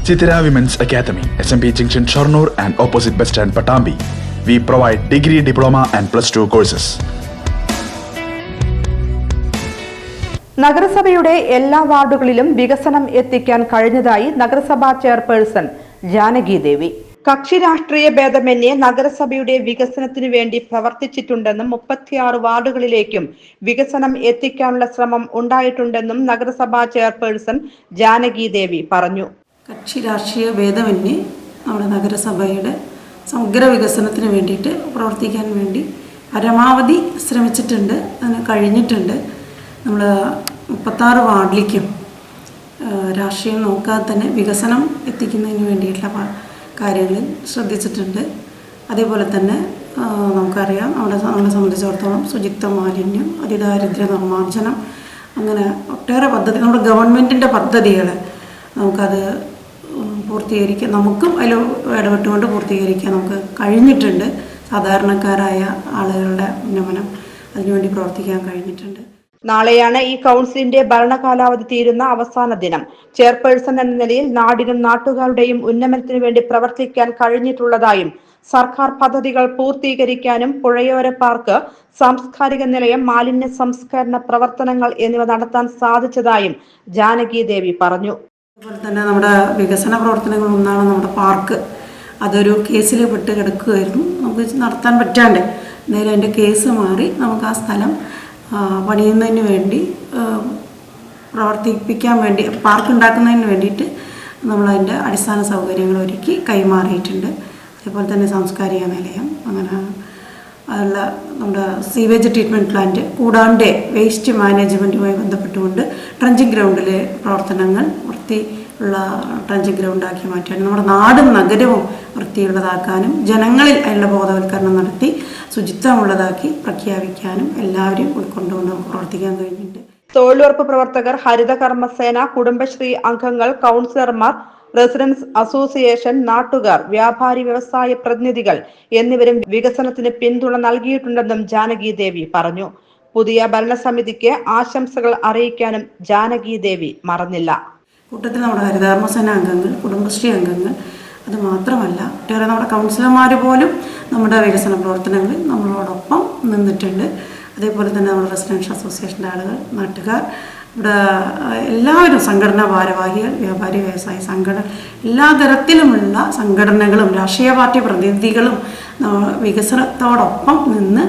Chitira Women's Academy, SMP Junction Shornur and opposite bus stand Patambi. We provide degree, diploma and +2 courses. നഗരസഭയുടെ എല്ലാ വാർഡുകളിലും വികസനം എത്തിക്കാൻ കഴിഞ്ഞതായി നഗരസഭാ ചെയർപേഴ്സൺ ജാനകി ദേവി. കക്ഷി രാഷ്ട്രീയ ഭേദമന്യേ നഗരസഭയുടെ വികസനത്തിനു വേണ്ടി പ്രവർത്തിച്ചിട്ടുണ്ടെന്നും 36 വാർഡുകളിലേക്കും വികസനം എത്തിക്കാനുള്ള ശ്രമം ഉണ്ടായിട്ടുണ്ടെന്നും നഗരസഭാ ചെയർപേഴ്സൺ ജാനകി ദേവി പറഞ്ഞു. കക്ഷി രാഷ്ട്രീയ ഭേദമന്യേ നമ്മുടെ നഗരസഭയുടെ സമഗ്ര വികസനത്തിന് വേണ്ടിയിട്ട് പ്രവർത്തിക്കാൻ വേണ്ടി പരമാവധി ശ്രമിച്ചിട്ടുണ്ട്, അതിന് കഴിഞ്ഞിട്ടുണ്ട്. നമ്മൾ 36 വാർഡിലേക്കും രാഷ്ട്രീയം നോക്കാതെ തന്നെ വികസനം എത്തിക്കുന്നതിന് വേണ്ടിയിട്ടുള്ള കാര്യങ്ങളിൽ ശ്രദ്ധിച്ചിട്ടുണ്ട്. അതേപോലെ തന്നെ നമുക്കറിയാം, നമ്മളെ സംബന്ധിച്ചിടത്തോളം ശുചിത്വ മാലിന്യം, അതിദാരിദ്ര്യ നിർമ്മാർജ്ജനം, അങ്ങനെ ഒട്ടേറെ പദ്ധതി, നമ്മുടെ ഗവൺമെൻറ്റിൻ്റെ പദ്ധതികൾ നമുക്കത് പൂർത്തീകരിക്കാൻ, നമുക്കും അതിൽ ഇടപെട്ടുകൊണ്ട് പൂർത്തീകരിക്കാൻ നമുക്ക് കഴിഞ്ഞിട്ടുണ്ട്. സാധാരണക്കാരായ ആളുകളുടെ ഉന്നമനം അതിനുവേണ്ടി പ്രവർത്തിക്കാൻ കഴിഞ്ഞിട്ടുണ്ട്. നാളെയാണ് ഈ കൗൺസിലിന്റെ ഭരണകാലാവധി തീരുന്ന അവസാന ദിനം. ചെയർപേഴ്സൺ എന്ന നിലയിൽ നാടിനും നാട്ടുകാരുടെയും ഉന്നമനത്തിനു വേണ്ടി പ്രവർത്തിക്കാൻ കഴിഞ്ഞിട്ടുള്ളതായും സർക്കാർ പദ്ധതികൾ പൂർത്തീകരിക്കാനും പുഴയോര പാർക്ക്, സാംസ്കാരിക നിലയം, മാലിന്യ സംസ്കരണ പ്രവർത്തനങ്ങൾ എന്നിവ നടത്താൻ സാധിച്ചതായും ജാനകി ദേവി പറഞ്ഞു. അതുപോലെ തന്നെ നമ്മുടെ വികസന പ്രവർത്തനങ്ങൾ ഒന്നാണ് നമ്മുടെ പാർക്ക്. അതൊരു കേസിൽ പെട്ട് കിടക്കുകയായിരുന്നു, നമുക്ക് നടത്താൻ പറ്റാണ്ട്. നേരെ അതിൻ്റെ കേസ് മാറി നമുക്ക് ആ സ്ഥലം പണിയുന്നതിന് വേണ്ടി, പ്രവർത്തിപ്പിക്കാൻ വേണ്ടി, പാർക്ക് ഉണ്ടാക്കുന്നതിന് വേണ്ടിയിട്ട് നമ്മളതിൻ്റെ അടിസ്ഥാന സൗകര്യങ്ങൾ ഒരുക്കി കൈമാറിയിട്ടുണ്ട്. അതേപോലെ തന്നെ സാംസ്കാരിക നിലയം, അങ്ങനെ ഉള്ള നമ്മുടെ സീവേജ് ട്രീറ്റ്മെൻറ്റ് പ്ലാന്റ്, കൂടാണ്ട് വേസ്റ്റ് മാനേജ്മെൻറ്റുമായി ബന്ധപ്പെട്ടുകൊണ്ട് ട്രഞ്ചിങ് ഗ്രൗണ്ടിലെ പ്രവർത്തനങ്ങൾ വൃത്തിയുള്ള ട്രഞ്ചിങ് ഗ്രൗണ്ടാക്കി മാറ്റാനും നമ്മുടെ നാടും നഗരവും വൃത്തിയുള്ളതാക്കാനും ജനങ്ങളിൽ അതിനുള്ള ബോധവൽക്കരണം നടത്തി ശുചിത്വമുള്ളതാക്കി പ്രഖ്യാപിക്കാനും എല്ലാവരെയും ഉൾക്കൊണ്ടുകൊണ്ട് നമുക്ക് പ്രവർത്തിക്കാൻ കഴിഞ്ഞിട്ടുണ്ട്. തൊഴിലുറപ്പ് പ്രവർത്തകർ, ഹരിത കർമ്മസേന, കുടുംബശ്രീ അംഗങ്ങൾ, കൗൺസിലർമാർ, റെസിഡൻസ് അസോസിയേഷൻ, നാട്ടുകാർ, വ്യാപാരി വ്യവസായ പ്രതിനിധികൾ എന്നിവരും വികസനത്തിന് പിന്തുണ നൽകിയിട്ടുണ്ടെന്നും ജാനകി ദേവി പറഞ്ഞു. പുതിയ ഭരണസമിതിക്ക് ആശംസകൾ അറിയിക്കാനും ജാനകി ദേവി മറന്നില്ല. കൂട്ടത്തിൽ നമ്മുടെ ഹരിത കർമ്മസേന അംഗങ്ങൾ, കുടുംബശ്രീ അംഗങ്ങൾ, അത് മാത്രമല്ല ഒട്ടേറെ നമ്മുടെ കൗൺസിലർമാർ പോലും നമ്മുടെ വികസന പ്രവർത്തനങ്ങളിൽ നമ്മളോടൊപ്പം നിന്നിട്ടുണ്ട്. അതേപോലെ തന്നെ നമ്മുടെ റെസിഡൻഷ്യൽ അസോസിയേഷൻ്റെ ആളുകൾ, നാട്ടുകാർ, ഇവിടെ എല്ലാവരും, സംഘടനാ ഭാരവാഹികൾ, വ്യാപാരി വ്യവസായ സംഘടന, എല്ലാ തരത്തിലുമുള്ള സംഘടനകളും രാഷ്ട്രീയ പാർട്ടി പ്രതിനിധികളും വികസനത്തോടൊപ്പം നിന്ന്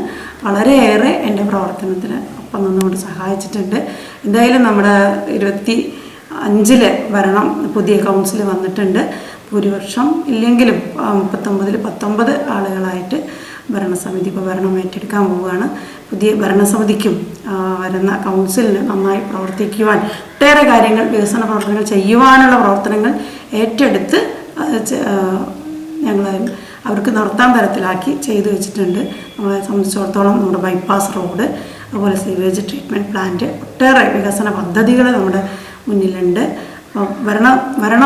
വളരെയേറെ എൻ്റെ പ്രവർത്തനത്തിന് ഒപ്പം നിന്നുകൊണ്ട് സഹായിച്ചിട്ടുണ്ട്. എന്തായാലും നമ്മുടെ 25 ഭരണം പുതിയ കൗൺസിൽ വന്നിട്ടുണ്ട്. ഭൂരിപക്ഷം ഇല്ലെങ്കിലും 39-ൽ 19 ആളുകളായിട്ട് ഭരണസമിതി ഇപ്പോൾ ഭരണം ഏറ്റെടുക്കാൻ പോവുകയാണ്. പുതിയ ഭരണസമിതിക്കും വരുന്ന കൗൺസിലിന് നന്നായി പ്രവർത്തിക്കുവാൻ, ഒട്ടേറെ കാര്യങ്ങൾ, വികസന പ്രവർത്തനങ്ങൾ ചെയ്യുവാനുള്ള പ്രവർത്തനങ്ങൾ ഏറ്റെടുത്ത് ഞങ്ങൾ അവർക്ക് നടത്താൻ തരത്തിലാക്കി ചെയ്തു വെച്ചിട്ടുണ്ട്. നമ്മളെ സംബന്ധിച്ചിടത്തോളം നമ്മുടെ ബൈപ്പാസ് റോഡ്, അതുപോലെ സീവേജ് ട്രീറ്റ്മെൻറ്റ് പ്ലാന്റ്, ഒട്ടേറെ വികസന പദ്ധതികൾ നമ്മുടെ മുന്നിലുണ്ട്.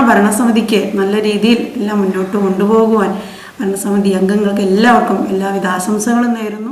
ഭരണസമിതിക്ക് നല്ല രീതിയിൽ എല്ലാം മുന്നോട്ട് കൊണ്ടുപോകുവാൻ ഭരണസമിതി അംഗങ്ങൾക്ക് എല്ലാവർക്കും എല്ലാവിധ ആശംസകളും നേരുന്നു.